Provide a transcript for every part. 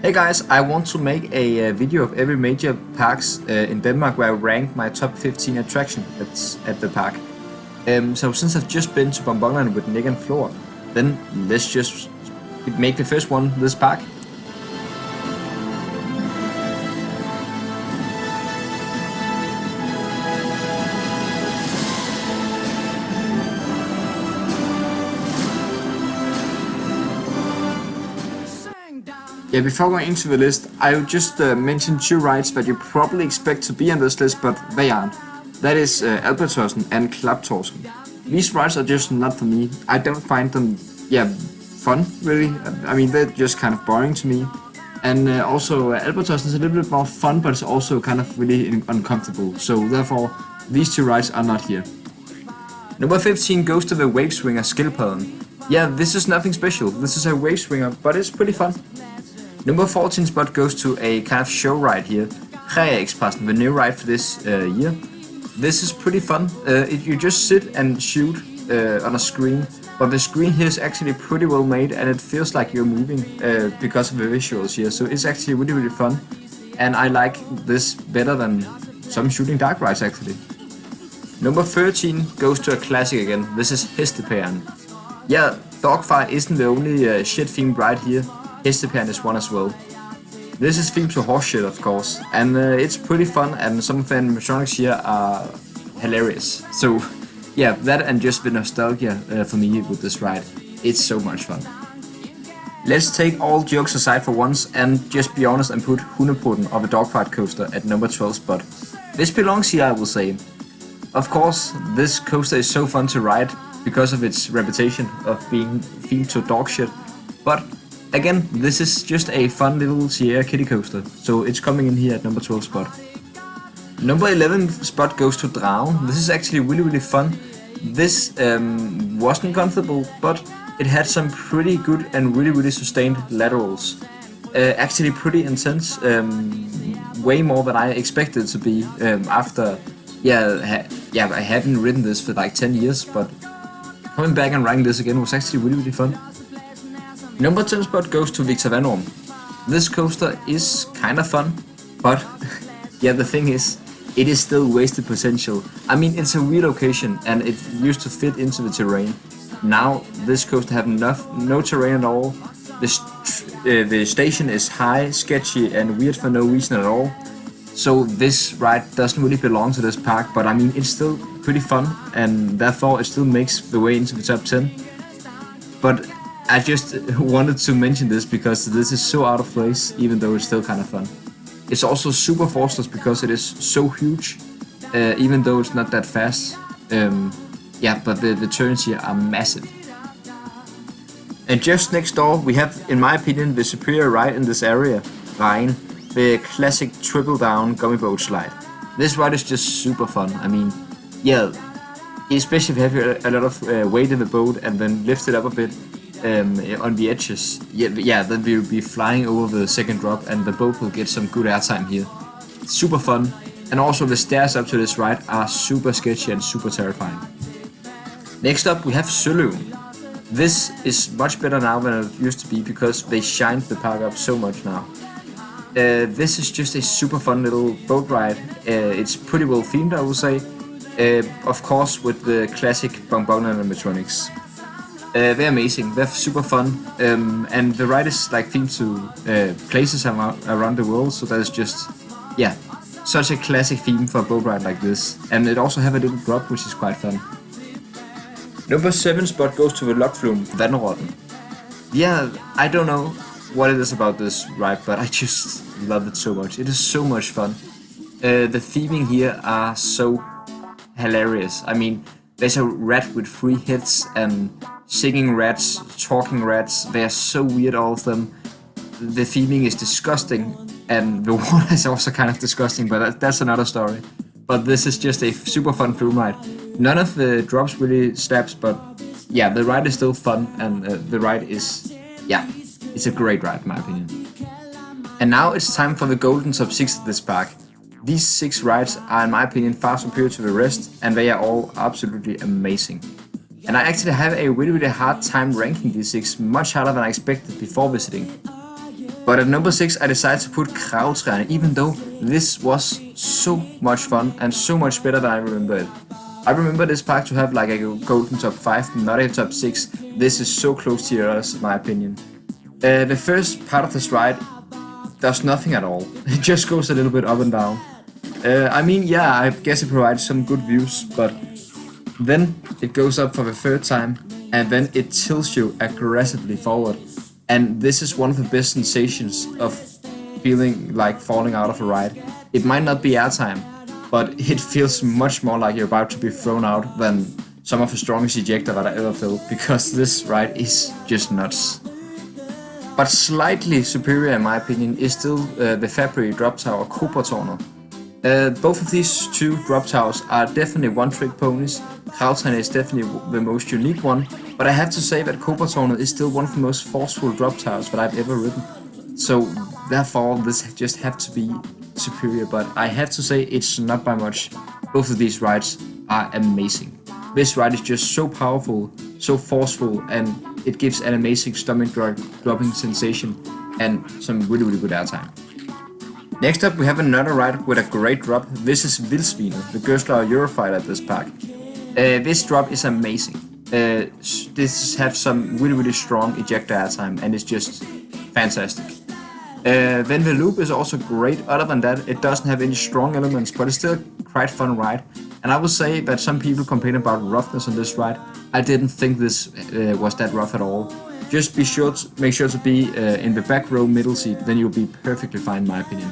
Hey guys, I want to make a video of every major parks in Denmark where I rank my top 15 attraction at the park. So since I've just been to Bonbon with Nick and Flor, then let's just make the first one this park. Yeah, before going into the list, I would just mention two rides that you probably expect to be on this list, but they aren't. That is Albertossen and Klaptorsken. These rides are just not for me. I don't find them, fun, really. I mean, they're just kind of boring to me. And also, Albertossen is a little bit more fun, but it's also kind of really uncomfortable. So therefore, these two rides are not here. Number 15 goes to the wave swinger Skildpadden. Yeah, this is nothing special. This is a wave swinger, but it's pretty fun. Number 14 spot goes to a kind of show ride here, Kravetræerne, the new ride for this year. This is pretty fun. You just sit and shoot on a screen, but the screen here is actually pretty well made and it feels like you're moving because of the visuals here. So it's actually really fun, and I like this better than some shooting dark rides actually. Number 13 goes to a classic again. This is Hestepæren. Yeah, dogfight isn't the only shit-themed ride here. Hestepæren is one as well. This is themed to horse shit, of course, and it's pretty fun, and some of the animatronics here are hilarious. So, yeah, that and just the nostalgia for me with this ride. It's so much fun. Let's take all jokes aside for once and just be honest and put Hundeprutten of a dogfight coaster at number 12 spot. This belongs here, I will say. Of course, this coaster is so fun to ride because of its reputation of being themed to dog shit, but again, this is just a fun little Sierra Kitty coaster, so it's coming in here at number 12 spot. Number 11 spot goes to Dragen. This is actually really fun. This wasn't comfortable, but it had some pretty good and really sustained laterals. Actually pretty intense, way more than I expected it to be after, I haven't ridden this for like 10 years, but coming back and riding this again was actually really fun. Number 10 spot goes to Viktor Vandorm. This coaster is kind of fun, but yeah, the thing is, it is still wasted potential. I mean, it's a weird location and it used to fit into the terrain. Now this coaster have no terrain at all. The station is high, sketchy and weird for no reason at all. So this ride doesn't really belong to this park, but I mean, it's still pretty fun and therefore it still makes the way into the top 10. But I just wanted to mention this because this is so out of place, even though it's still kind of fun. It's also super forceless because it is so huge, even though it's not that fast. But the turns here are massive. And just next door, we have, in my opinion, the superior ride in this area, Dragen, the classic triple down gummy boat slide. This ride is just super fun. I mean, yeah, especially if you have a lot of weight in the boat and then lift it up a bit. On the edges, then we'll be flying over the second drop and the boat will get some good airtime here. Super fun, and also the stairs up to this ride are super sketchy and super terrifying. Next up we have Søløven. This is much better now than it used to be because they shined the park up so much now. This is just a super fun little boat ride. It's pretty well themed, I would say. Of course with the classic Bonbon animatronics. They're amazing, they're super fun, and the ride is like themed to places around the world, so that is just, such a classic theme for a boat ride like this. And it also have a little drop, which is quite fun. Number 7 spot goes to the Lokflume, Vandrotten. Yeah, I don't know what it is about this ride, but I just love it so much. It is so much fun. The theming here are so hilarious. I mean, there's a rat with 3 heads and singing rats, talking rats. They are so weird, all of them. The theming is disgusting, and the water is also kind of disgusting, but that's another story. But this is just a super fun flume ride. None of the drops really slaps, but yeah, the ride is still fun, and the ride is, it's a great ride in my opinion. And now it's time for the golden top 6 of this park. These 6 rides are in my opinion far superior to the rest, and they are all absolutely amazing. And I actually have a really hard time ranking these 6, much harder than I expected before visiting. But at number 6, I decided to put Kravetræerne, even though this was so much fun and so much better than I remember it. I remember this park to have like a golden top 5, not a top 6. This is so close to yours, in my opinion. The first part of this ride does nothing at all. It just goes a little bit up and down. I mean, yeah, I guess it provides some good views, but then it goes up for the third time, and then it tilts you aggressively forward. And this is one of the best sensations of feeling like falling out of a ride. It might not be airtime, but it feels much more like you're about to be thrown out than some of the strongest ejector that I ever felt, because this ride is just nuts. But slightly superior in my opinion is still the February drop tower Hundeprutten. Both of these two drop towers are definitely one-trick ponies. Kravetræerne is definitely the most unique one, but I have to say that Hundeprutten is still one of the most forceful drop towers that I've ever ridden. So therefore this just have to be superior, but I have to say it's not by much. Both of these rides are amazing. This ride is just so powerful, so forceful, and it gives an amazing stomach dropping sensation and some really good airtime. Next up we have another ride with a great drop. This is Vildsvinet, the Gerslauer Eurofighter at this park. This drop is amazing. This has some really strong ejector airtime and it's just fantastic. Then the loop is also great. Other than that, it doesn't have any strong elements, but it's still a quite fun ride. And I will say that some people complain about roughness on this ride. I didn't think this was that rough at all. Just make sure to be in the back row middle seat, then you'll be perfectly fine in my opinion.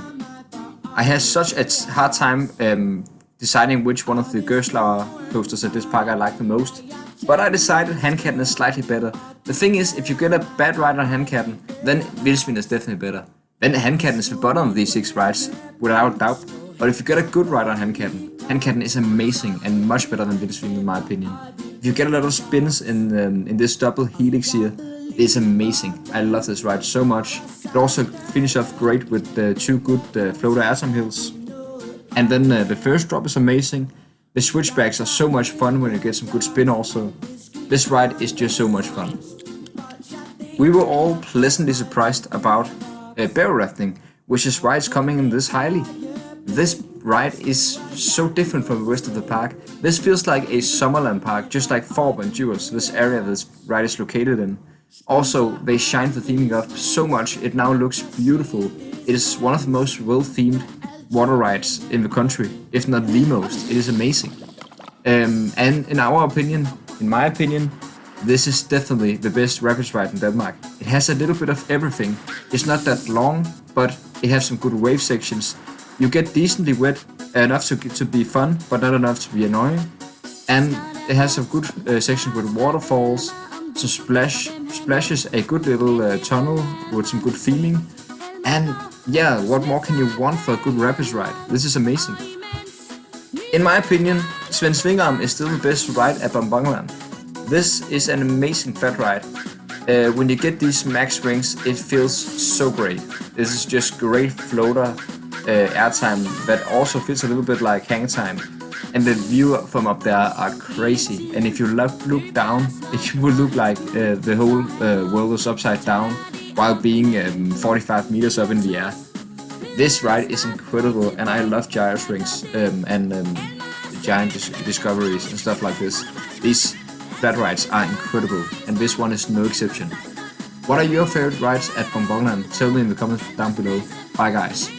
I had such a hard time deciding which one of the Gerslauer coasters at this park I like the most, but I decided Han-Katten is slightly better. The thing is, if you get a bad ride on Han-Katten, then Vildsvinet is definitely better. Then Han-Katten is the bottom of these 6 rides, without doubt. But if you get a good ride on Han-Katten, Han-Katten is amazing and much better than Vildsvinet in my opinion. If you get a lot of spins in this double helix here, it's amazing. I love this ride so much. It also finishes off great with 2 good floater airtime hills. And then the first drop is amazing. The switchbacks are so much fun when you get some good spin also. This ride is just so much fun. We were all pleasantly surprised about Bæver Rafting, which is why it's coming in this highly. This ride is so different from the rest of the park. This feels like a Summerland park, just like Forb and Dewars, this area this ride is located in. Also, they shine the theming up so much, it now looks beautiful. It is one of the most well-themed water rides in the country, if not the most. It is amazing. And in our opinion, in my opinion, this is definitely the best rapids ride in Denmark. It has a little bit of everything. It's not that long, but it has some good wave sections. You get decently wet, enough to be fun, but not enough to be annoying. And it has some good sections with waterfalls, some splashes, a good little tunnel with some good theming. And yeah, what more can you want for a good rapids ride? This is amazing. In my opinion, Svend Svingarm is still the best ride at Bonbon. This is an amazing fat ride. When you get these max rings, it feels so great. This is just great floater airtime that also feels a little bit like hang time. And the view from up there are crazy. And if you look down, it will look like the whole world is upside down while being 45 meters up in the air. This ride is incredible, and I love gyros rings and giant discoveries and stuff like this. These flat rides are incredible, and this one is no exception. What are your favorite rides at Bonbon? Tell me in the comments down below. Bye guys.